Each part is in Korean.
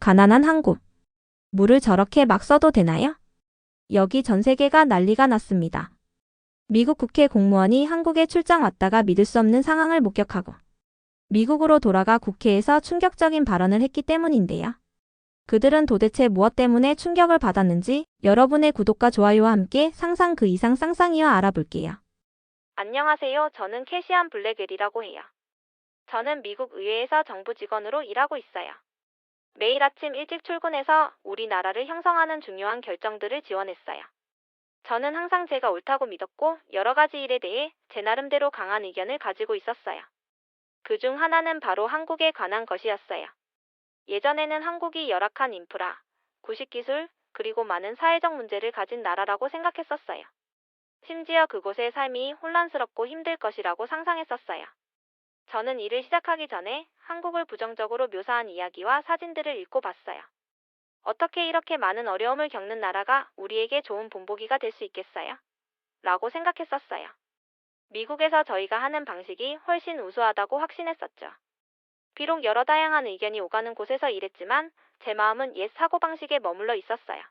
가난한 한국. 물을 저렇게 막 써도 되나요? 여기 전 세계가 난리가 났습니다. 미국 국회 공무원이 한국에 출장 왔다가 믿을 수 없는 상황을 목격하고 미국으로 돌아가 국회에서 충격적인 발언을 했기 때문인데요. 그들은 도대체 무엇 때문에 충격을 받았는지 여러분의 구독과 좋아요와 함께 상상 그 이상 쌍쌍이와 알아볼게요. 안녕하세요. 저는 캐시안 블랙웰이라고 해요. 저는 미국 의회에서 정부 직원으로 일하고 있어요. 매일 아침 일찍 출근해서 우리나라를 형성하는 중요한 결정들을 지원했어요. 저는 항상 제가 옳다고 믿었고 여러 가지 일에 대해 제 나름대로 강한 의견을 가지고 있었어요. 그중 하나는 바로 한국에 관한 것이었어요. 예전에는 한국이 열악한 인프라, 구식기술, 그리고 많은 사회적 문제를 가진 나라라고 생각했었어요. 심지어 그곳의 삶이 혼란스럽고 힘들 것이라고 상상했었어요. 저는 일을 시작하기 전에 한국을 부정적으로 묘사한 이야기와 사진들을 읽고 봤어요. 어떻게 이렇게 많은 어려움을 겪는 나라가 우리에게 좋은 본보기가 될 수 있겠어요? 라고 생각했었어요. 미국에서 저희가 하는 방식이 훨씬 우수하다고 확신했었죠. 비록 여러 다양한 의견이 오가는 곳에서 일했지만 제 마음은 옛 사고방식에 머물러 있었어요.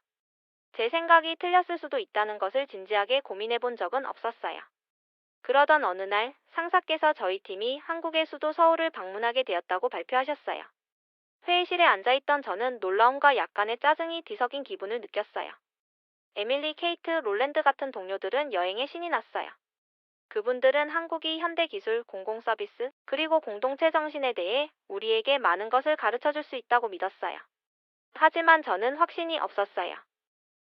제 생각이 틀렸을 수도 있다는 것을 진지하게 고민해 본 적은 없었어요. 그러던 어느 날 상사께서 저희 팀이 한국의 수도 서울을 방문하게 되었다고 발표하셨어요. 회의실에 앉아있던 저는 놀라움과 약간의 짜증이 뒤섞인 기분을 느꼈어요. 에밀리, 케이트, 롤랜드 같은 동료들은 여행에 신이 났어요. 그분들은 한국이 현대기술, 공공서비스, 그리고 공동체 정신에 대해 우리에게 많은 것을 가르쳐 줄 수 있다고 믿었어요. 하지만 저는 확신이 없었어요.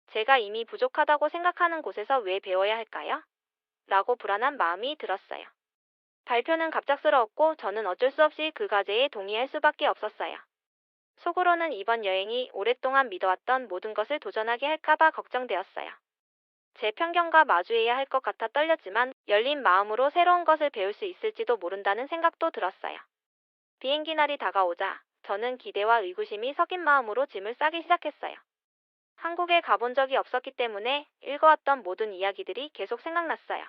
제가 이미 부족하다고 생각하는 곳에서 왜 배워야 할까요? 라고 불안한 마음이 들었어요. 발표는 갑작스러웠고 저는 어쩔 수 없이 그 과제에 동의할 수밖에 없었어요. 속으로는 이번 여행이 오랫동안 믿어왔던 모든 것을 도전하게 할까봐 걱정되었어요. 제 편견과 마주해야 할 것 같아 떨렸지만 열린 마음으로 새로운 것을 배울 수 있을지도 모른다는 생각도 들었어요. 비행기 날이 다가오자 저는 기대와 의구심이 섞인 마음으로 짐을 싸기 시작했어요. 한국에 가본 적이 없었기 때문에 읽어왔던 모든 이야기들이 계속 생각났어요.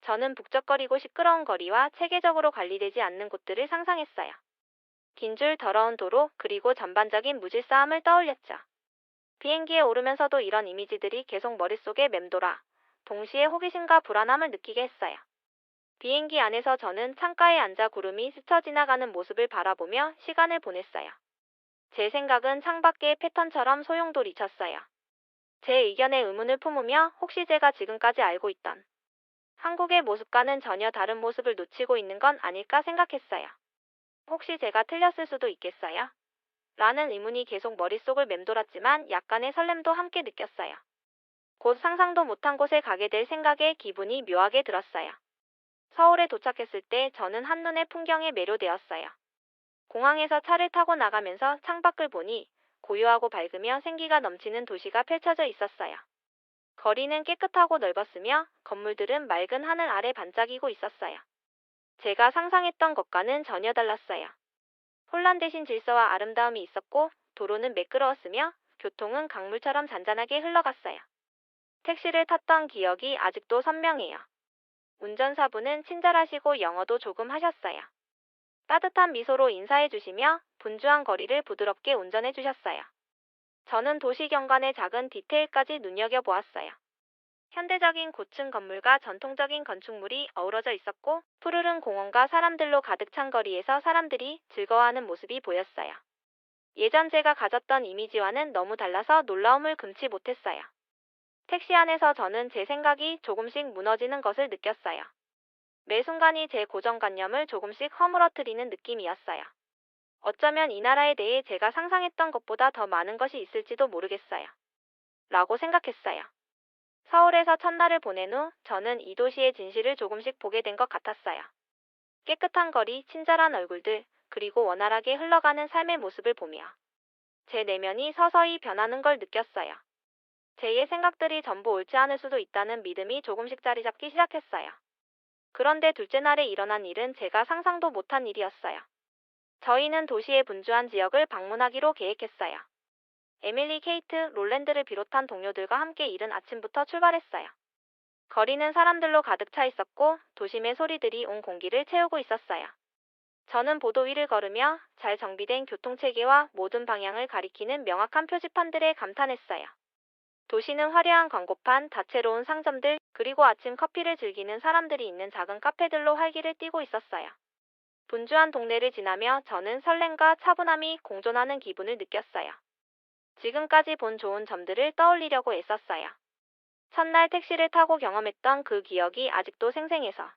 저는 북적거리고 시끄러운 거리와 체계적으로 관리되지 않는 곳들을 상상했어요. 긴 줄 더러운 도로 그리고 전반적인 무질서함을 떠올렸죠. 비행기에 오르면서도 이런 이미지들이 계속 머릿속에 맴돌아 동시에 호기심과 불안함을 느끼게 했어요. 비행기 안에서 저는 창가에 앉아 구름이 스쳐 지나가는 모습을 바라보며 시간을 보냈어요. 제 생각은 창밖의 패턴처럼 소용돌이쳤어요. 제 의견에 의문을 품으며 혹시 제가 지금까지 알고 있던 한국의 모습과는 전혀 다른 모습을 놓치고 있는 건 아닐까 생각했어요. 혹시 제가 틀렸을 수도 있겠어요? 라는 의문이 계속 머릿속을 맴돌았지만 약간의 설렘도 함께 느꼈어요. 곧 상상도 못한 곳에 가게 될 생각에 기분이 묘하게 들었어요. 서울에 도착했을 때 저는 한눈에 풍경에 매료되었어요. 공항에서 차를 타고 나가면서 창밖을 보니 고요하고 밝으며 생기가 넘치는 도시가 펼쳐져 있었어요. 거리는 깨끗하고 넓었으며 건물들은 맑은 하늘 아래 반짝이고 있었어요. 제가 상상했던 것과는 전혀 달랐어요. 혼란 대신 질서와 아름다움이 있었고 도로는 매끄러웠으며 교통은 강물처럼 잔잔하게 흘러갔어요. 택시를 탔던 기억이 아직도 선명해요. 운전사분은 친절하시고 영어도 조금 하셨어요. 따뜻한 미소로 인사해 주시며 분주한 거리를 부드럽게 운전해 주셨어요. 저는 도시 경관의 작은 디테일까지 눈여겨보았어요. 현대적인 고층 건물과 전통적인 건축물이 어우러져 있었고 푸르른 공원과 사람들로 가득 찬 거리에서 사람들이 즐거워하는 모습이 보였어요. 예전 제가 가졌던 이미지와는 너무 달라서 놀라움을 금치 못했어요. 택시 안에서 저는 제 생각이 조금씩 무너지는 것을 느꼈어요. 매 순간이 제 고정관념을 조금씩 허물어뜨리는 느낌이었어요. 어쩌면 이 나라에 대해 제가 상상했던 것보다 더 많은 것이 있을지도 모르겠어요. 라고 생각했어요. 서울에서 첫날을 보낸 후 저는 이 도시의 진실을 조금씩 보게 된 것 같았어요. 깨끗한 거리, 친절한 얼굴들, 그리고 원활하게 흘러가는 삶의 모습을 보며 제 내면이 서서히 변하는 걸 느꼈어요. 제의 생각들이 전부 옳지 않을 수도 있다는 믿음이 조금씩 자리 잡기 시작했어요. 그런데 둘째 날에 일어난 일은 제가 상상도 못한 일이었어요. 저희는 도시의 분주한 지역을 방문하기로 계획했어요. 에밀리, 케이트, 롤랜드를 비롯한 동료들과 함께 이른 아침부터 출발했어요. 거리는 사람들로 가득 차 있었고 도심의 소리들이 온 공기를 채우고 있었어요. 저는 보도 위를 걸으며 잘 정비된 교통체계와 모든 방향을 가리키는 명확한 표지판들에 감탄했어요. 도시는 화려한 광고판, 다채로운 상점들, 그리고 아침 커피를 즐기는 사람들이 있는 작은 카페들로 활기를 띠고 있었어요. 분주한 동네를 지나며 저는 설렘과 차분함이 공존하는 기분을 느꼈어요. 지금까지 본 좋은 점들을 떠올리려고 애썼어요. 첫날 택시를 타고 경험했던 그 기억이 아직도 생생해서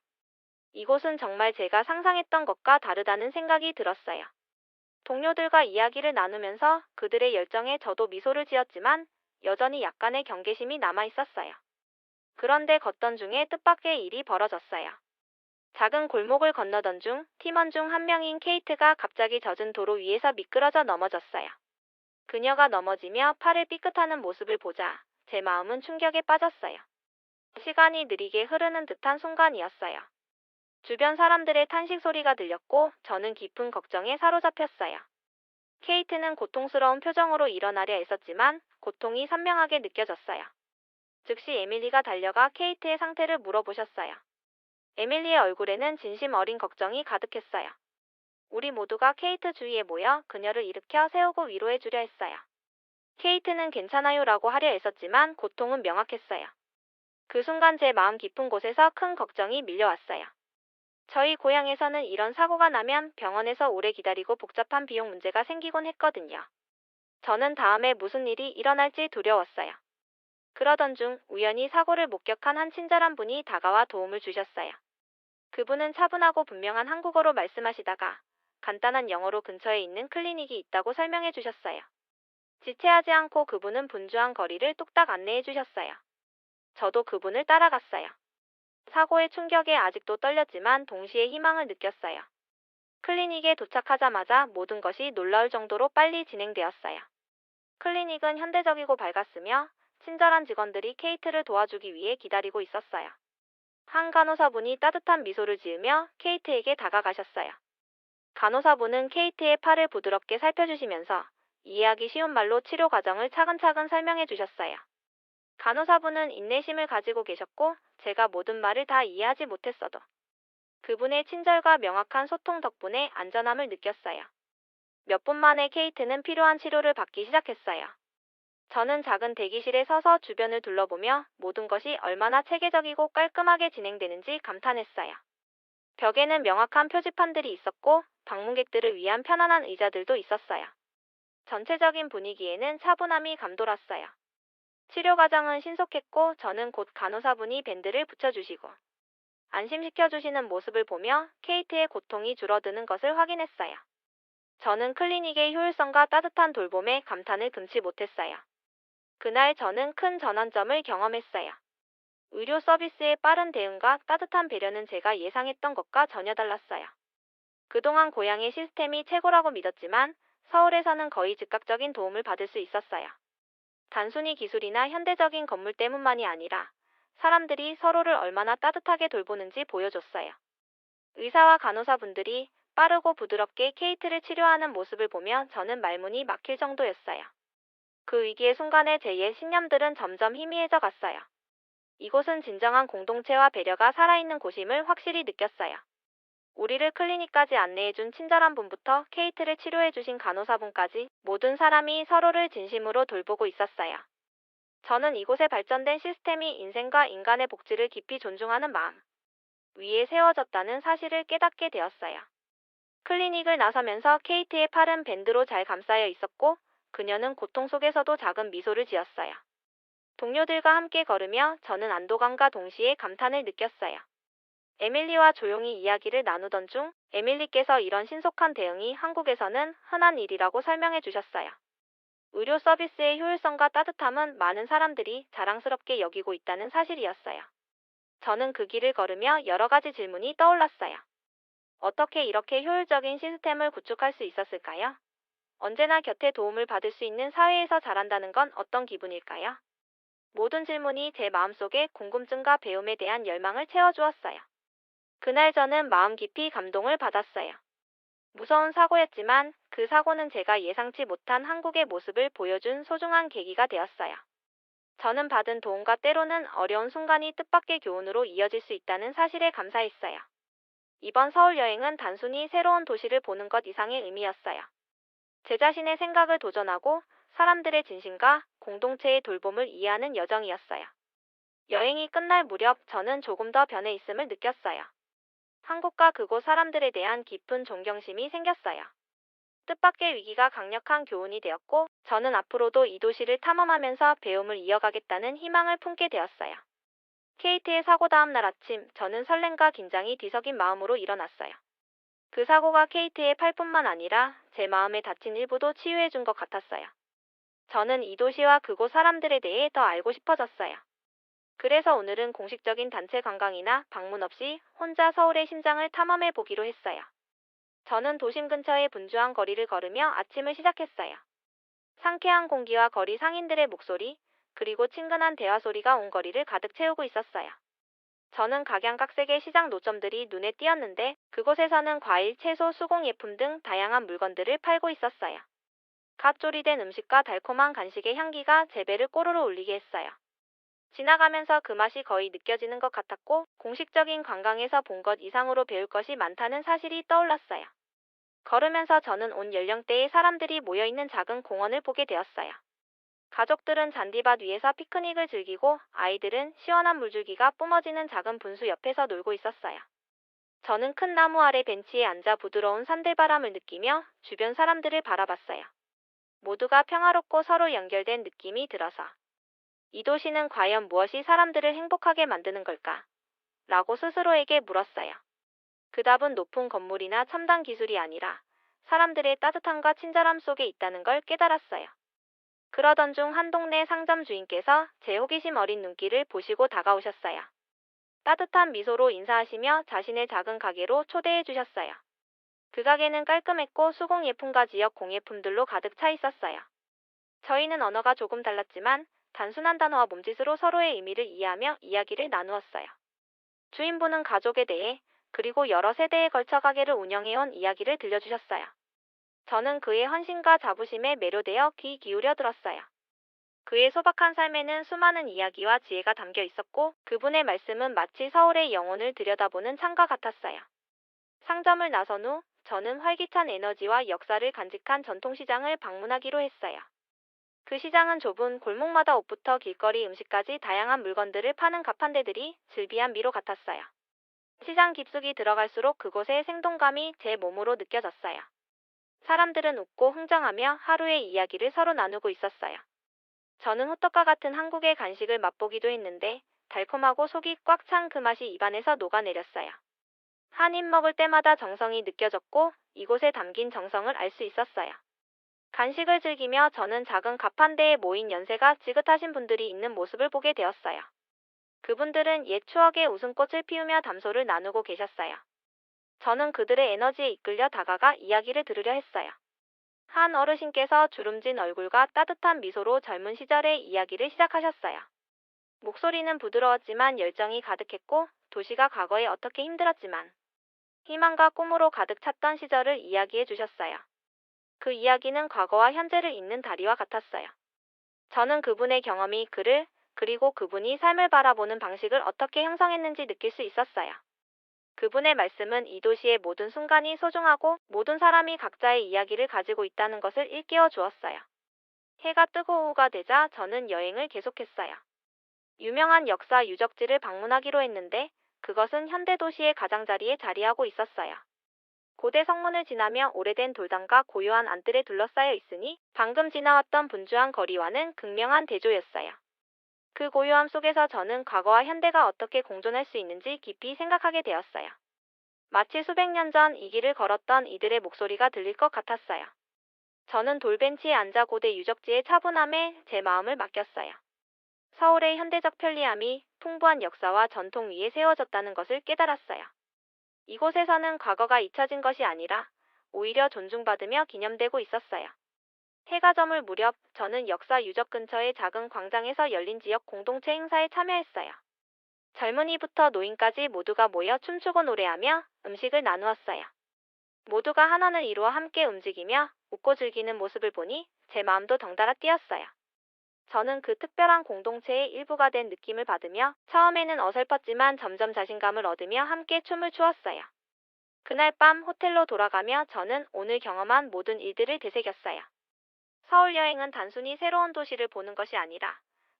이곳은 정말 제가 상상했던 것과 다르다는 생각이 들었어요. 동료들과 이야기를 나누면서 그들의 열정에 저도 미소를 지었지만 여전히 약간의 경계심이 남아 있었어요. 그런데 걷던 중에 뜻밖의 일이 벌어졌어요. 작은 골목을 건너던 중 팀원 중 한 명인 케이트가 갑자기 젖은 도로 위에서 미끄러져 넘어졌어요. 그녀가 넘어지며 팔을 삐끗하는 모습을 보자 제 마음은 충격에 빠졌어요. 시간이 느리게 흐르는 듯한 순간이었어요. 주변 사람들의 탄식 소리가 들렸고 저는 깊은 걱정에 사로잡혔어요. 케이트는 고통스러운 표정으로 일어나려 애썼지만 고통이 선명하게 느껴졌어요. 즉시 에밀리가 달려가 케이트의 상태를 물어보셨어요. 에밀리의 얼굴에는 진심 어린 걱정이 가득했어요. 우리 모두가 케이트 주위에 모여 그녀를 일으켜 세우고 위로해 주려 했어요. 케이트는 괜찮아요라고 하려 애썼지만 고통은 명확했어요. 그 순간 제 마음 깊은 곳에서 큰 걱정이 밀려왔어요. 저희 고향에서는 이런 사고가 나면 병원에서 오래 기다리고 복잡한 비용 문제가 생기곤 했거든요. 저는 다음에 무슨 일이 일어날지 두려웠어요. 그러던 중 우연히 사고를 목격한 한 친절한 분이 다가와 도움을 주셨어요. 그분은 차분하고 분명한 한국어로 말씀하시다가 간단한 영어로 근처에 있는 클리닉이 있다고 설명해 주셨어요. 지체하지 않고 그분은 분주한 거리를 뚝딱 안내해 주셨어요. 저도 그분을 따라갔어요. 사고의 충격에 아직도 떨렸지만 동시에 희망을 느꼈어요. 클리닉에 도착하자마자 모든 것이 놀라울 정도로 빨리 진행되었어요. 클리닉은 현대적이고 밝았으며 친절한 직원들이 케이트를 도와주기 위해 기다리고 있었어요. 한 간호사분이 따뜻한 미소를 지으며 케이트에게 다가가셨어요. 간호사분은 케이트의 팔을 부드럽게 살펴주시면서 이해하기 쉬운 말로 치료 과정을 차근차근 설명해 주셨어요. 간호사분은 인내심을 가지고 계셨고 제가 모든 말을 다 이해하지 못했어도 그분의 친절과 명확한 소통 덕분에 안전함을 느꼈어요. 몇 분 만에 케이트는 필요한 치료를 받기 시작했어요. 저는 작은 대기실에 서서 주변을 둘러보며 모든 것이 얼마나 체계적이고 깔끔하게 진행되는지 감탄했어요. 벽에는 명확한 표지판들이 있었고 방문객들을 위한 편안한 의자들도 있었어요. 전체적인 분위기에는 차분함이 감돌았어요. 치료 과정은 신속했고 저는 곧 간호사분이 밴드를 붙여주시고 안심시켜주시는 모습을 보며 케이트의 고통이 줄어드는 것을 확인했어요. 저는 클리닉의 효율성과 따뜻한 돌봄에 감탄을 금치 못했어요. 그날 저는 큰 전환점을 경험했어요. 의료 서비스의 빠른 대응과 따뜻한 배려는 제가 예상했던 것과 전혀 달랐어요. 그동안 고향의 시스템이 최고라고 믿었지만 서울에서는 거의 즉각적인 도움을 받을 수 있었어요. 단순히 기술이나 현대적인 건물 때문만이 아니라 사람들이 서로를 얼마나 따뜻하게 돌보는지 보여줬어요. 의사와 간호사분들이 빠르고 부드럽게 케이트를 치료하는 모습을 보며 저는 말문이 막힐 정도였어요. 그 위기의 순간에 제 옛 신념들은 점점 희미해져 갔어요. 이곳은 진정한 공동체와 배려가 살아있는 곳임을 확실히 느꼈어요. 우리를 클리닉까지 안내해준 친절한 분부터 케이트를 치료해주신 간호사분까지 모든 사람이 서로를 진심으로 돌보고 있었어요. 저는 이곳에 발전된 시스템이 인생과 인간의 복지를 깊이 존중하는 마음 위에 세워졌다는 사실을 깨닫게 되었어요. 클리닉을 나서면서 케이트의 팔은 밴드로 잘 감싸여 있었고 그녀는 고통 속에서도 작은 미소를 지었어요. 동료들과 함께 걸으며 저는 안도감과 동시에 감탄을 느꼈어요. 에밀리와 조용히 이야기를 나누던 중 에밀리께서 이런 신속한 대응이 한국에서는 흔한 일이라고 설명해 주셨어요. 의료 서비스의 효율성과 따뜻함은 많은 사람들이 자랑스럽게 여기고 있다는 사실이었어요. 저는 그 길을 걸으며 여러 가지 질문이 떠올랐어요. 어떻게 이렇게 효율적인 시스템을 구축할 수 있었을까요? 언제나 곁에 도움을 받을 수 있는 사회에서 자란다는 건 어떤 기분일까요? 모든 질문이 제 마음속에 궁금증과 배움에 대한 열망을 채워주었어요. 그날 저는 마음 깊이 감동을 받았어요. 무서운 사고였지만 그 사고는 제가 예상치 못한 한국의 모습을 보여준 소중한 계기가 되었어요. 저는 받은 도움과 때로는 어려운 순간이 뜻밖의 교훈으로 이어질 수 있다는 사실에 감사했어요. 이번 서울 여행은 단순히 새로운 도시를 보는 것 이상의 의미였어요. 제 자신의 생각을 도전하고 사람들의 진심과 공동체의 돌봄을 이해하는 여정이었어요. 여행이 끝날 무렵 저는 조금 더 변해 있음을 느꼈어요. 한국과 그곳 사람들에 대한 깊은 존경심이 생겼어요. 뜻밖의 위기가 강력한 교훈이 되었고, 저는 앞으로도 이 도시를 탐험하면서 배움을 이어가겠다는 희망을 품게 되었어요. 케이트의 사고 다음 날 아침, 저는 설렘과 긴장이 뒤섞인 마음으로 일어났어요. 그 사고가 케이트의 팔뿐만 아니라 제 마음에 다친 일부도 치유해 준 것 같았어요. 저는 이 도시와 그곳 사람들에 대해 더 알고 싶어졌어요. 그래서 오늘은 공식적인 단체 관광이나 방문 없이 혼자 서울의 심장을 탐험해 보기로 했어요. 저는 도심 근처의 분주한 거리를 걸으며 아침을 시작했어요. 상쾌한 공기와 거리 상인들의 목소리, 그리고 친근한 대화 소리가 온 거리를 가득 채우고 있었어요. 저는 각양각색의 시장 노점들이 눈에 띄었는데, 그곳에서는 과일, 채소, 수공예품 등 다양한 물건들을 팔고 있었어요. 갓 조리된 음식과 달콤한 간식의 향기가 제 배를 꼬르르 울리게 했어요. 지나가면서 그 맛이 거의 느껴지는 것 같았고, 공식적인 관광에서 본 것 이상으로 배울 것이 많다는 사실이 떠올랐어요. 걸으면서 저는 온 연령대의 사람들이 모여있는 작은 공원을 보게 되었어요. 가족들은 잔디밭 위에서 피크닉을 즐기고, 아이들은 시원한 물줄기가 뿜어지는 작은 분수 옆에서 놀고 있었어요. 저는 큰 나무 아래 벤치에 앉아 부드러운 산들바람을 느끼며 주변 사람들을 바라봤어요. 모두가 평화롭고 서로 연결된 느낌이 들어서, 이 도시는 과연 무엇이 사람들을 행복하게 만드는 걸까? 라고 스스로에게 물었어요. 그 답은 높은 건물이나 첨단 기술이 아니라 사람들의 따뜻함과 친절함 속에 있다는 걸 깨달았어요. 그러던 중 한 동네 상점 주인께서 제 호기심 어린 눈길을 보시고 다가오셨어요. 따뜻한 미소로 인사하시며 자신의 작은 가게로 초대해 주셨어요. 그 가게는 깔끔했고 수공예품과 지역 공예품들로 가득 차 있었어요. 저희는 언어가 조금 달랐지만 단순한 단어와 몸짓으로 서로의 의미를 이해하며 이야기를 나누었어요. 주인분은 가족에 대해, 그리고 여러 세대에 걸쳐 가게를 운영해온 이야기를 들려주셨어요. 저는 그의 헌신과 자부심에 매료되어 귀 기울여 들었어요. 그의 소박한 삶에는 수많은 이야기와 지혜가 담겨 있었고, 그분의 말씀은 마치 서울의 영혼을 들여다보는 창과 같았어요. 상점을 나선 후 저는 활기찬 에너지와 역사를 간직한 전통시장을 방문하기로 했어요. 그 시장은 좁은 골목마다 옷부터 길거리 음식까지 다양한 물건들을 파는 가판대들이 즐비한 미로 같았어요. 시장 깊숙이 들어갈수록 그곳의 생동감이 제 몸으로 느껴졌어요. 사람들은 웃고 흥정하며 하루의 이야기를 서로 나누고 있었어요. 저는 호떡과 같은 한국의 간식을 맛보기도 했는데, 달콤하고 속이 꽉 찬 그 맛이 입안에서 녹아내렸어요. 한 입 먹을 때마다 정성이 느껴졌고, 이곳에 담긴 정성을 알 수 있었어요. 간식을 즐기며 저는 작은 가판대에 모인 연세가 지긋하신 분들이 있는 모습을 보게 되었어요. 그분들은 옛 추억의 웃음꽃을 피우며 담소를 나누고 계셨어요. 저는 그들의 에너지에 이끌려 다가가 이야기를 들으려 했어요. 한 어르신께서 주름진 얼굴과 따뜻한 미소로 젊은 시절의 이야기를 시작하셨어요. 목소리는 부드러웠지만 열정이 가득했고, 도시가 과거에 어떻게 힘들었지만 희망과 꿈으로 가득 찼던 시절을 이야기해 주셨어요. 그 이야기는 과거와 현재를 잇는 다리와 같았어요. 저는 그분의 경험이 그를, 그리고 그분이 삶을 바라보는 방식을 어떻게 형성했는지 느낄 수 있었어요. 그분의 말씀은 이 도시의 모든 순간이 소중하고 모든 사람이 각자의 이야기를 가지고 있다는 것을 일깨워 주었어요. 해가 뜨고 오후가 되자 저는 여행을 계속했어요. 유명한 역사 유적지를 방문하기로 했는데, 그것은 현대 도시의 가장자리에 자리하고 있었어요. 고대 성문을 지나며 오래된 돌담과 고요한 안뜰에 둘러싸여 있으니 방금 지나왔던 분주한 거리와는 극명한 대조였어요. 그 고요함 속에서 저는 과거와 현대가 어떻게 공존할 수 있는지 깊이 생각하게 되었어요. 마치 수백 년 전 이 길을 걸었던 이들의 목소리가 들릴 것 같았어요. 저는 돌벤치에 앉아 고대 유적지의 차분함에 제 마음을 맡겼어요. 서울의 현대적 편리함이 풍부한 역사와 전통 위에 세워졌다는 것을 깨달았어요. 이곳에서는 과거가 잊혀진 것이 아니라 오히려 존중받으며 기념되고 있었어요. 해가 저물 무렵 저는 역사 유적 근처의 작은 광장에서 열린 지역 공동체 행사에 참여했어요. 젊은이부터 노인까지 모두가 모여 춤추고 노래하며 음식을 나누었어요. 모두가 한원을 이루어 함께 움직이며 웃고 즐기는 모습을 보니 제 마음도 덩달아 뛰었어요. 저는 그 특별한 공동체의 일부가 된 느낌을 받으며 처음에는 어설펐지만 점점 자신감을 얻으며 함께 춤을 추었어요. 그날 밤 호텔로 돌아가며 저는 오늘 경험한 모든 일들을 되새겼어요. 서울 여행은 단순히 새로운 도시를 보는 것이 아니라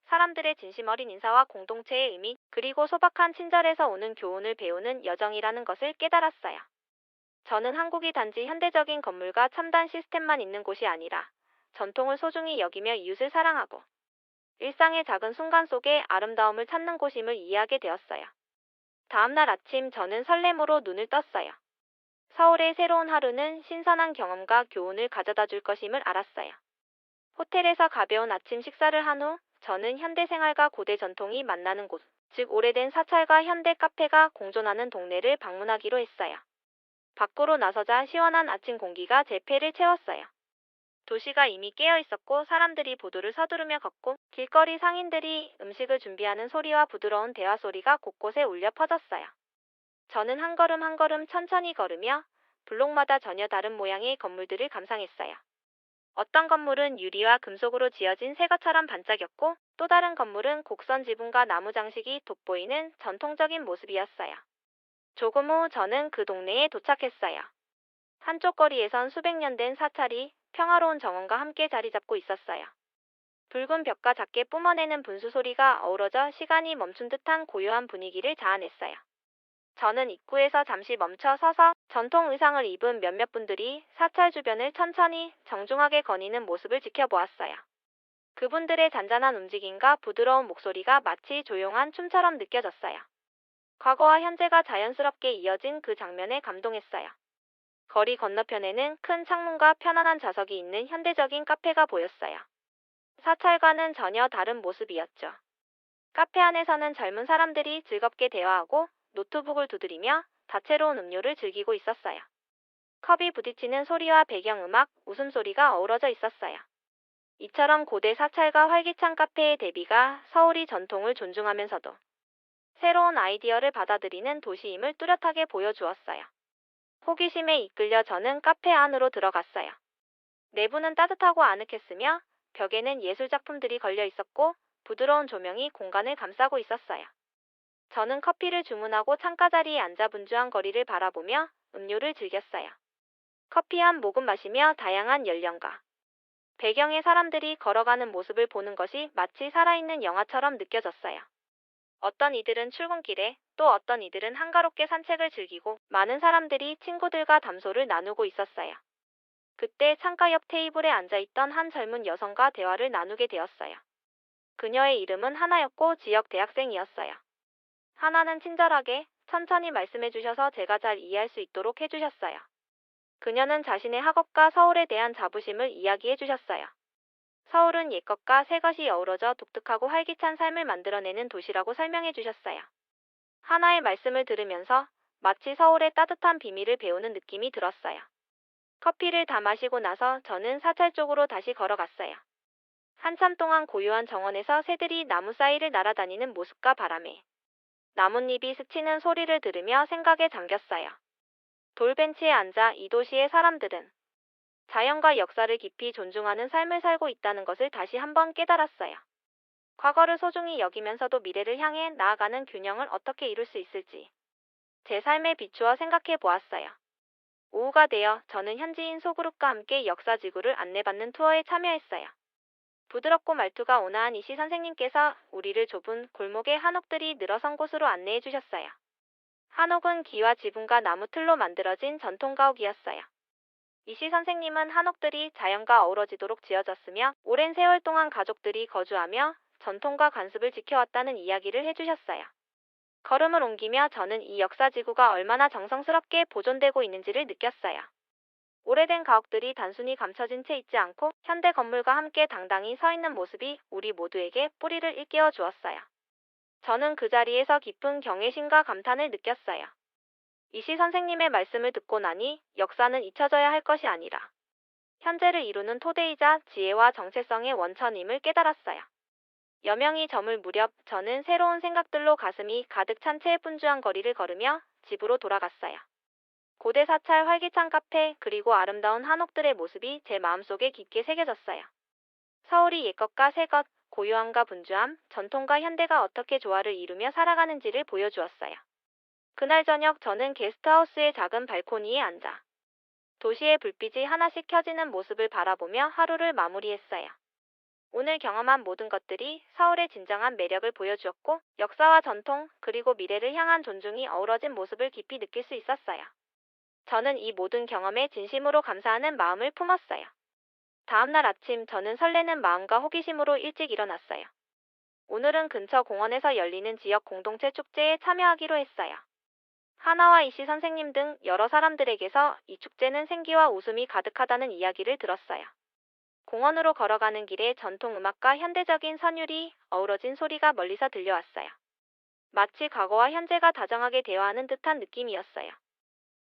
사람들의 진심 어린 인사와 공동체의 의미, 그리고 소박한 친절에서 오는 교훈을 배우는 여정이라는 것을 깨달았어요. 저는 한국이 단지 현대적인 건물과 첨단 시스템만 있는 곳이 아니라 전통을 소중히 여기며 이웃을 사랑하고 일상의 작은 순간 속에 아름다움을 찾는 곳임을 이해하게 되었어요. 다음날 아침 저는 설렘으로 눈을 떴어요. 서울의 새로운 하루는 신선한 경험과 교훈을 가져다 줄 것임을 알았어요. 호텔에서 가벼운 아침 식사를 한 후 저는 현대 생활과 고대 전통이 만나는 곳, 즉 오래된 사찰과 현대 카페가 공존하는 동네를 방문하기로 했어요. 밖으로 나서자 시원한 아침 공기가 제 폐를 채웠어요. 도시가 이미 깨어 있었고 사람들이 보도를 서두르며 걷고 길거리 상인들이 음식을 준비하는 소리와 부드러운 대화 소리가 곳곳에 울려 퍼졌어요. 저는 한 걸음 한 걸음 천천히 걸으며 블록마다 전혀 다른 모양의 건물들을 감상했어요. 어떤 건물은 유리와 금속으로 지어진 새 것처럼 반짝였고 또 다른 건물은 곡선 지붕과 나무 장식이 돋보이는 전통적인 모습이었어요. 조금 후 저는 그 동네에 도착했어요. 한쪽 거리에선 수백 년 된 사찰이 평화로운 정원과 함께 자리 잡고 있었어요. 붉은 벽과 작게 뿜어내는 분수 소리가 어우러져 시간이 멈춘 듯한 고요한 분위기를 자아냈어요. 저는 입구에서 잠시 멈춰 서서 전통 의상을 입은 몇몇 분들이 사찰 주변을 천천히 정중하게 거니는 모습을 지켜보았어요. 그분들의 잔잔한 움직임과 부드러운 목소리가 마치 조용한 춤처럼 느껴졌어요. 과거와 현재가 자연스럽게 이어진 그 장면에 감동했어요. 거리 건너편에는 큰 창문과 편안한 좌석이 있는 현대적인 카페가 보였어요. 사찰과는 전혀 다른 모습이었죠. 카페 안에서는 젊은 사람들이 즐겁게 대화하고 노트북을 두드리며 다채로운 음료를 즐기고 있었어요. 컵이 부딪히는 소리와 배경음악, 웃음소리가 어우러져 있었어요. 이처럼 고대 사찰과 활기찬 카페의 대비가 서울이 전통을 존중하면서도 새로운 아이디어를 받아들이는 도시임을 뚜렷하게 보여주었어요. 호기심에 이끌려 저는 카페 안으로 들어갔어요. 내부는 따뜻하고 아늑했으며 벽에는 예술 작품들이 걸려 있었고 부드러운 조명이 공간을 감싸고 있었어요. 저는 커피를 주문하고 창가 자리에 앉아 분주한 거리를 바라보며 음료를 즐겼어요. 커피 한 모금 마시며 다양한 연령과 배경의 사람들이 걸어가는 모습을 보는 것이 마치 살아있는 영화처럼 느껴졌어요. 어떤 이들은 출근길에, 또 어떤 이들은 한가롭게 산책을 즐기고 많은 사람들이 친구들과 담소를 나누고 있었어요. 그때 창가 옆 테이블에 앉아있던 한 젊은 여성과 대화를 나누게 되었어요. 그녀의 이름은 하나였고 지역 대학생이었어요. 하나는 친절하게 천천히 말씀해 주셔서 제가 잘 이해할 수 있도록 해주셨어요. 그녀는 자신의 학업과 서울에 대한 자부심을 이야기해 주셨어요. 서울은 옛것과 새것이 어우러져 독특하고 활기찬 삶을 만들어내는 도시라고 설명해 주셨어요. 하나의 말씀을 들으면서 마치 서울의 따뜻한 비밀을 배우는 느낌이 들었어요. 커피를 다 마시고 나서 저는 사찰 쪽으로 다시 걸어갔어요. 한참 동안 고요한 정원에서 새들이 나무 사이를 날아다니는 모습과 바람에 나뭇잎이 스치는 소리를 들으며 생각에 잠겼어요. 돌벤치에 앉아 이 도시의 사람들은 자연과 역사를 깊이 존중하는 삶을 살고 있다는 것을 다시 한번 깨달았어요. 과거를 소중히 여기면서도 미래를 향해 나아가는 균형을 어떻게 이룰 수 있을지 제 삶에 비추어 생각해 보았어요. 오후가 되어 저는 현지인 소그룹과 함께 역사지구를 안내받는 투어에 참여했어요. 부드럽고 말투가 온화한 이시 선생님께서 우리를 좁은 골목의 한옥들이 늘어선 곳으로 안내해 주셨어요. 한옥은 기와 지붕과 나무 틀로 만들어진 전통 가옥이었어요. 이시 선생님은 한옥들이 자연과 어우러지도록 지어졌으며 오랜 세월 동안 가족들이 거주하며 전통과 관습을 지켜왔다는 이야기를 해주셨어요. 걸음을 옮기며 저는 이 역사지구가 얼마나 정성스럽게 보존되고 있는지를 느꼈어요. 오래된 가옥들이 단순히 감춰진 채 있지 않고 현대 건물과 함께 당당히 서 있는 모습이 우리 모두에게 뿌리를 일깨워 주었어요. 저는 그 자리에서 깊은 경외심과 감탄을 느꼈어요. 이시 선생님의 말씀을 듣고 나니 역사는 잊혀져야 할 것이 아니라 현재를 이루는 토대이자 지혜와 정체성의 원천임을 깨달았어요. 여명이 저물 무렵 저는 새로운 생각들로 가슴이 가득 찬 채 분주한 거리를 걸으며 집으로 돌아갔어요. 고대 사찰, 활기찬 카페, 그리고 아름다운 한옥들의 모습이 제 마음속에 깊게 새겨졌어요. 서울이 옛것과 새것, 고요함과 분주함, 전통과 현대가 어떻게 조화를 이루며 살아가는지를 보여주었어요. 그날 저녁 저는 게스트하우스의 작은 발코니에 앉아 도시의 불빛이 하나씩 켜지는 모습을 바라보며 하루를 마무리했어요. 오늘 경험한 모든 것들이 서울의 진정한 매력을 보여주었고, 역사와 전통, 그리고 미래를 향한 존중이 어우러진 모습을 깊이 느낄 수 있었어요. 저는 이 모든 경험에 진심으로 감사하는 마음을 품었어요. 다음날 아침 저는 설레는 마음과 호기심으로 일찍 일어났어요. 오늘은 근처 공원에서 열리는 지역 공동체 축제에 참여하기로 했어요. 하나와 이씨 선생님 등 여러 사람들에게서 이 축제는 생기와 웃음이 가득하다는 이야기를 들었어요. 공원으로 걸어가는 길에 전통 음악과 현대적인 선율이 어우러진 소리가 멀리서 들려왔어요. 마치 과거와 현재가 다정하게 대화하는 듯한 느낌이었어요.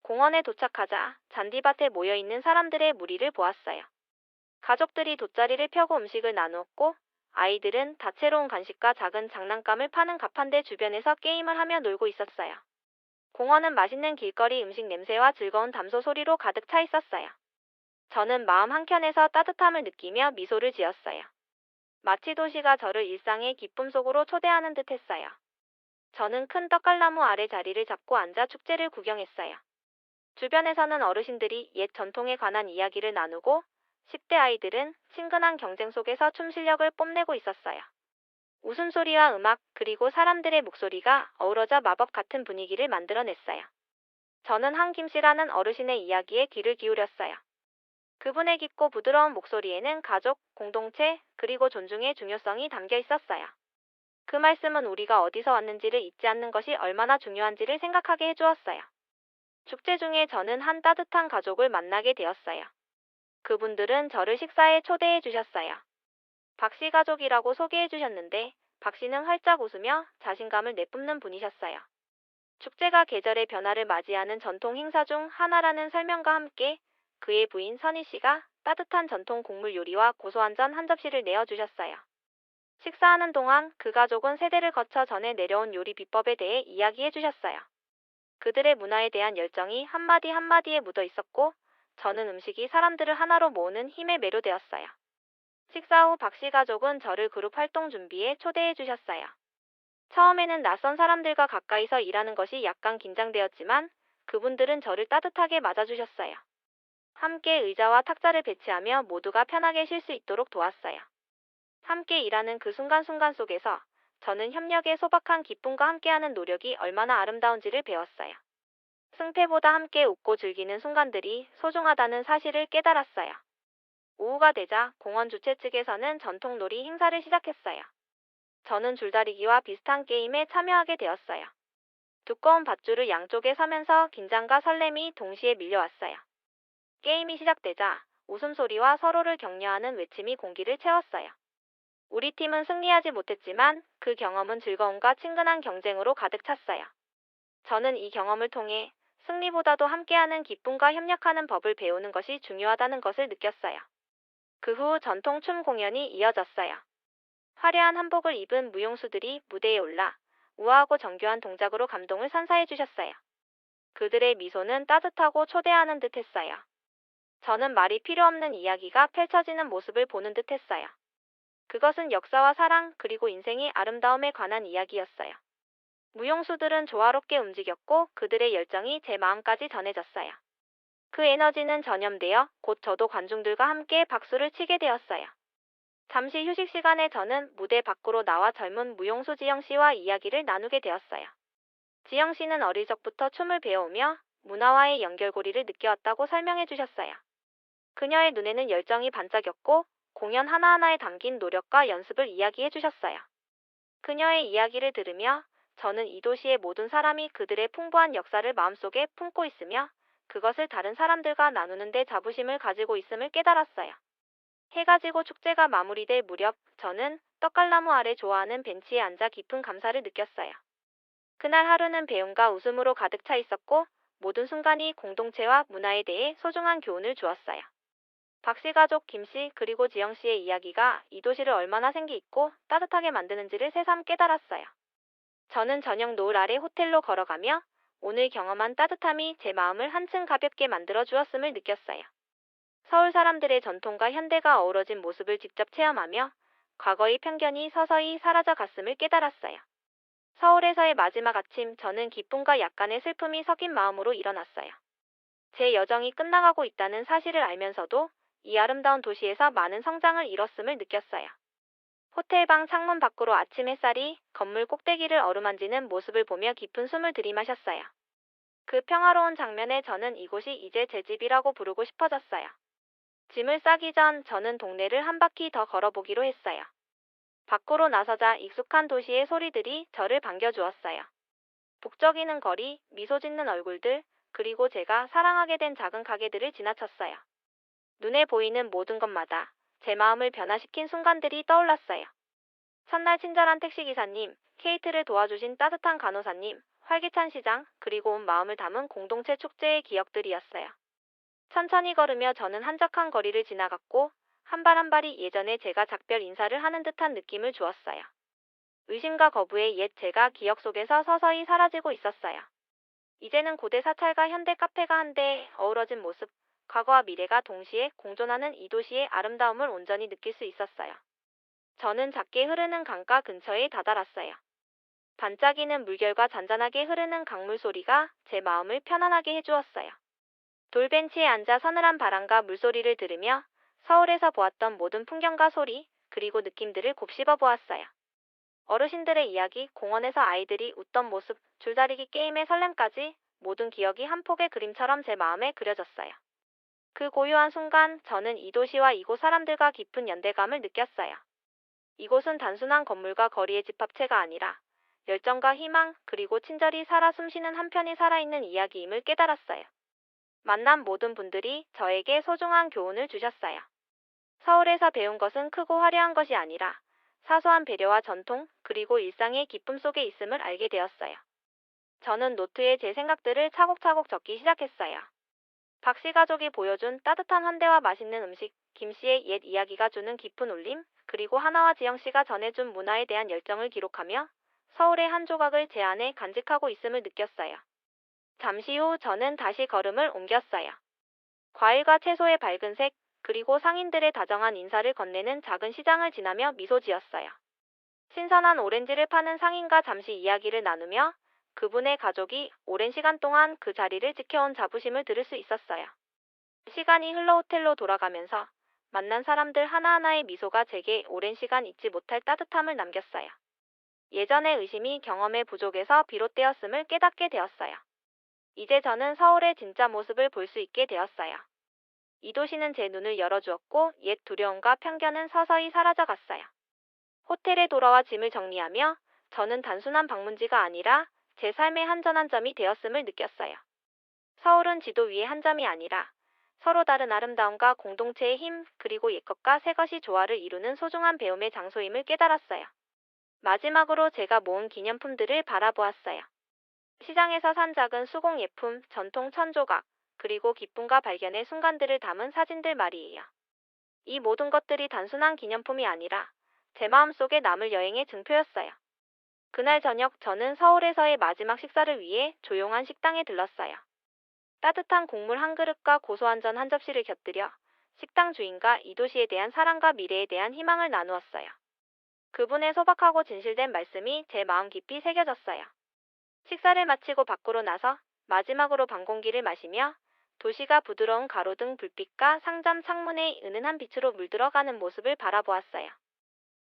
공원에 도착하자 잔디밭에 모여있는 사람들의 무리를 보았어요. 가족들이 돗자리를 펴고 음식을 나누었고, 아이들은 다채로운 간식과 작은 장난감을 파는 가판대 주변에서 게임을 하며 놀고 있었어요. 공원은 맛있는 길거리 음식 냄새와 즐거운 담소 소리로 가득 차 있었어요. 저는 마음 한켠에서 따뜻함을 느끼며 미소를 지었어요. 마치 도시가 저를 일상의 기쁨 속으로 초대하는 듯 했어요. 저는 큰 떡갈나무 아래 자리를 잡고 앉아 축제를 구경했어요. 주변에서는 어르신들이 옛 전통에 관한 이야기를 나누고 10대 아이들은 친근한 경쟁 속에서 춤 실력을 뽐내고 있었어요. 웃음소리와 음악 그리고 사람들의 목소리가 어우러져 마법 같은 분위기를 만들어냈어요. 저는 한김 씨라는 어르신의 이야기에 귀를 기울였어요. 그분의 깊고 부드러운 목소리에는 가족, 공동체, 그리고 존중의 중요성이 담겨 있었어요. 그 말씀은 우리가 어디서 왔는지를 잊지 않는 것이 얼마나 중요한지를 생각하게 해주었어요. 축제 중에 저는 한 따뜻한 가족을 만나게 되었어요. 그분들은 저를 식사에 초대해 주셨어요. 박씨 가족이라고 소개해 주셨는데 박 씨는 활짝 웃으며 자신감을 내뿜는 분이셨어요. 축제가 계절의 변화를 맞이하는 전통 행사 중 하나라는 설명과 함께 그의 부인 선희 씨가 따뜻한 전통 국물 요리와 고소한 전 한 접시를 내어주셨어요. 식사하는 동안 그 가족은 세대를 거쳐 전해 내려온 요리 비법에 대해 이야기해 주셨어요. 그들의 문화에 대한 열정이 한마디 한마디에 묻어 있었고, 저는 음식이 사람들을 하나로 모으는 힘에 매료되었어요. 식사 후 박씨 가족은 저를 그룹 활동 준비에 초대해 주셨어요. 처음에는 낯선 사람들과 가까이서 일하는 것이 약간 긴장되었지만 그분들은 저를 따뜻하게 맞아주셨어요. 함께 의자와 탁자를 배치하며 모두가 편하게 쉴 수 있도록 도왔어요. 함께 일하는 그 순간순간 속에서 저는 협력의 소박한 기쁨과 함께하는 노력이 얼마나 아름다운지를 배웠어요. 승패보다 함께 웃고 즐기는 순간들이 소중하다는 사실을 깨달았어요. 오후가 되자 공원 주최 측에서는 전통놀이 행사를 시작했어요. 저는 줄다리기와 비슷한 게임에 참여하게 되었어요. 두꺼운 밧줄을 양쪽에 서면서 긴장과 설렘이 동시에 밀려왔어요. 게임이 시작되자 웃음소리와 서로를 격려하는 외침이 공기를 채웠어요. 우리 팀은 승리하지 못했지만 그 경험은 즐거움과 친근한 경쟁으로 가득 찼어요. 저는 이 경험을 통해 승리보다도 함께하는 기쁨과 협력하는 법을 배우는 것이 중요하다는 것을 느꼈어요. 그 후 전통 춤 공연이 이어졌어요. 화려한 한복을 입은 무용수들이 무대에 올라 우아하고 정교한 동작으로 감동을 선사해 주셨어요. 그들의 미소는 따뜻하고 초대하는 듯 했어요. 저는 말이 필요 없는 이야기가 펼쳐지는 모습을 보는 듯 했어요. 그것은 역사와 사랑 그리고 인생의 아름다움에 관한 이야기였어요. 무용수들은 조화롭게 움직였고 그들의 열정이 제 마음까지 전해졌어요. 그 에너지는 전염되어 곧 저도 관중들과 함께 박수를 치게 되었어요. 잠시 휴식 시간에 저는 무대 밖으로 나와 젊은 무용수 지영 씨와 이야기를 나누게 되었어요. 지영 씨는 어릴 적부터 춤을 배워오며 문화와의 연결고리를 느껴왔다고 설명해 주셨어요. 그녀의 눈에는 열정이 반짝였고 공연 하나하나에 담긴 노력과 연습을 이야기해 주셨어요. 그녀의 이야기를 들으며 저는 이 도시의 모든 사람이 그들의 풍부한 역사를 마음속에 품고 있으며 그것을 다른 사람들과 나누는 데 자부심을 가지고 있음을 깨달았어요. 해가 지고 축제가 마무리될 무렵 저는 떡갈나무 아래 좋아하는 벤치에 앉아 깊은 감사를 느꼈어요. 그날 하루는 배움과 웃음으로 가득 차 있었고 모든 순간이 공동체와 문화에 대해 소중한 교훈을 주었어요. 박씨 가족 김씨 그리고 지영씨의 이야기가 이 도시를 얼마나 생기 있고 따뜻하게 만드는지를 새삼 깨달았어요. 저는 저녁 노을 아래 호텔로 걸어가며 오늘 경험한 따뜻함이 제 마음을 한층 가볍게 만들어 주었음을 느꼈어요. 서울 사람들의 전통과 현대가 어우러진 모습을 직접 체험하며 과거의 편견이 서서히 사라져 갔음을 깨달았어요. 서울에서의 마지막 아침, 저는 기쁨과 약간의 슬픔이 섞인 마음으로 일어났어요. 제 여정이 끝나가고 있다는 사실을 알면서도 이 아름다운 도시에서 많은 성장을 이뤘음을 느꼈어요. 호텔방 창문 밖으로 아침 햇살이 건물 꼭대기를 어루만지는 모습을 보며 깊은 숨을 들이마셨어요. 그 평화로운 장면에 저는 이곳이 이제 제 집이라고 부르고 싶어졌어요. 짐을 싸기 전 저는 동네를 한 바퀴 더 걸어보기로 했어요. 밖으로 나서자 익숙한 도시의 소리들이 저를 반겨주었어요. 북적이는 거리, 미소 짓는 얼굴들, 그리고 제가 사랑하게 된 작은 가게들을 지나쳤어요. 눈에 보이는 모든 것마다 제 마음을 변화시킨 순간들이 떠올랐어요. 첫날 친절한 택시기사님, 케이트를 도와주신 따뜻한 간호사님, 활기찬 시장, 그리고 온 마음을 담은 공동체 축제의 기억들이었어요. 천천히 걸으며 저는 한적한 거리를 지나갔고 한 발 한 발이 예전에 제가 작별 인사를 하는 듯한 느낌을 주었어요. 의심과 거부의 옛 제가 기억 속에서 서서히 사라지고 있었어요. 이제는 고대 사찰과 현대 카페가 한데 어우러진 모습, 과거와 미래가 동시에 공존하는 이 도시의 아름다움을 온전히 느낄 수 있었어요. 저는 작게 흐르는 강가 근처에 다다랐어요. 반짝이는 물결과 잔잔하게 흐르는 강물 소리가 제 마음을 편안하게 해주었어요. 돌벤치에 앉아 서늘한 바람과 물소리를 들으며 서울에서 보았던 모든 풍경과 소리, 그리고 느낌들을 곱씹어 보았어요. 어르신들의 이야기, 공원에서 아이들이 웃던 모습, 줄다리기 게임의 설렘까지 모든 기억이 한 폭의 그림처럼 제 마음에 그려졌어요. 그 고요한 순간 저는 이 도시와 이곳 사람들과 깊은 연대감을 느꼈어요. 이곳은 단순한 건물과 거리의 집합체가 아니라 열정과 희망, 그리고 친절히 살아 숨쉬는 한편이 살아있는 이야기임을 깨달았어요. 만난 모든 분들이 저에게 소중한 교훈을 주셨어요. 서울에서 배운 것은 크고 화려한 것이 아니라 사소한 배려와 전통, 그리고 일상의 기쁨 속에 있음을 알게 되었어요. 저는 노트에 제 생각들을 차곡차곡 적기 시작했어요. 박 씨 가족이 보여준 따뜻한 환대와 맛있는 음식, 김 씨의 옛 이야기가 주는 깊은 울림, 그리고 하나와 지영 씨가 전해준 문화에 대한 열정을 기록하며 서울의 한 조각을 제 안에 간직하고 있음을 느꼈어요. 잠시 후 저는 다시 걸음을 옮겼어요. 과일과 채소의 밝은 색, 그리고 상인들의 다정한 인사를 건네는 작은 시장을 지나며 미소 지었어요. 신선한 오렌지를 파는 상인과 잠시 이야기를 나누며 그분의 가족이 오랜 시간 동안 그 자리를 지켜온 자부심을 들을 수 있었어요. 시간이 흘러 호텔로 돌아가면서 만난 사람들 하나하나의 미소가 제게 오랜 시간 잊지 못할 따뜻함을 남겼어요. 예전의 의심이 경험의 부족에서 비롯되었음을 깨닫게 되었어요. 이제 저는 서울의 진짜 모습을 볼 수 있게 되었어요. 이 도시는 제 눈을 열어주었고 옛 두려움과 편견은 서서히 사라져갔어요. 호텔에 돌아와 짐을 정리하며 저는 단순한 방문지가 아니라 제 삶의 한 점 한 점이 되었음을 느꼈어요. 서울은 지도 위의 한 점이 아니라 서로 다른 아름다움과 공동체의 힘, 그리고 옛것과 새것이 조화를 이루는 소중한 배움의 장소임을 깨달았어요. 마지막으로 제가 모은 기념품들을 바라보았어요. 시장에서 산 작은 수공 예품, 전통 천조각, 그리고 기쁨과 발견의 순간들을 담은 사진들 말이에요. 이 모든 것들이 단순한 기념품이 아니라 제 마음속에 남을 여행의 증표였어요. 그날 저녁 저는 서울에서의 마지막 식사를 위해 조용한 식당에 들렀어요. 따뜻한 국물 한 그릇과 고소한 전 한 접시를 곁들여 식당 주인과 이 도시에 대한 사랑과 미래에 대한 희망을 나누었어요. 그분의 소박하고 진실된 말씀이 제 마음 깊이 새겨졌어요. 식사를 마치고 밖으로 나서 마지막으로 방 공기를 마시며 도시가 부드러운 가로등 불빛과 상점 창문의 은은한 빛으로 물들어가는 모습을 바라보았어요.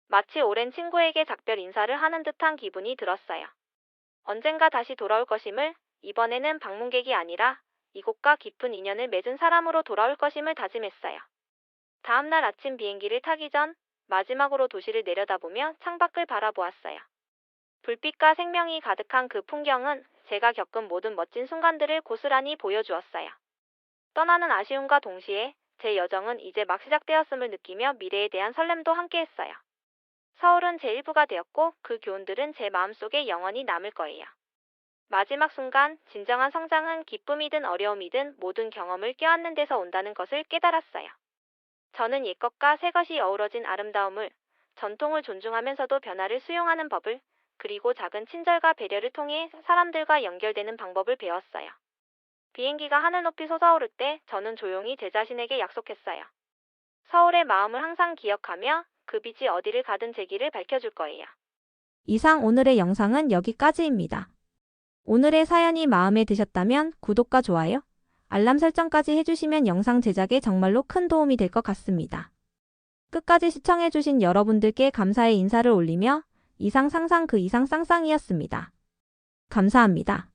마치 오랜 친구에게 작별 인사를 하는 듯한 기분이 들었어요. 언젠가 다시 돌아올 것임을, 이번에는 방문객이 아니라 이곳과 깊은 인연을 맺은 사람으로 돌아올 것임을 다짐했어요. 다음날 아침 비행기를 타기 전 마지막으로 도시를 내려다보며 창밖을 바라보았어요. 불빛과 생명이 가득한 그 풍경은 제가 겪은 모든 멋진 순간들을 고스란히 보여주었어요. 떠나는 아쉬움과 동시에 제 여정은 이제 막 시작되었음을 느끼며 미래에 대한 설렘도 함께했어요. 서울은 제 일부가 되었고 그 교훈들은 제 마음속에 영원히 남을 거예요. 마지막 순간, 진정한 성장은 기쁨이든 어려움이든 모든 경험을 껴안는 데서 온다는 것을 깨달았어요. 저는 옛것과 새것이 어우러진 아름다움을, 전통을 존중하면서도 변화를 수용하는 법을, 그리고 작은 친절과 배려를 통해 사람들과 연결되는 방법을 배웠어요. 비행기가 하늘 높이 솟아오를 때 저는 조용히 제 자신에게 약속했어요. 서울의 마음을 항상 기억하며 그 빛이 어디를 가든 제 길을 밝혀줄 거예요. 이상 오늘의 영상은 여기까지입니다. 오늘의 사연이 마음에 드셨다면 구독과 좋아요, 알람 설정까지 해주시면 영상 제작에 정말로 큰 도움이 될 것 같습니다. 끝까지 시청해주신 여러분들께 감사의 인사를 올리며 이상 상상 그 이상 쌍쌍이었습니다. 감사합니다.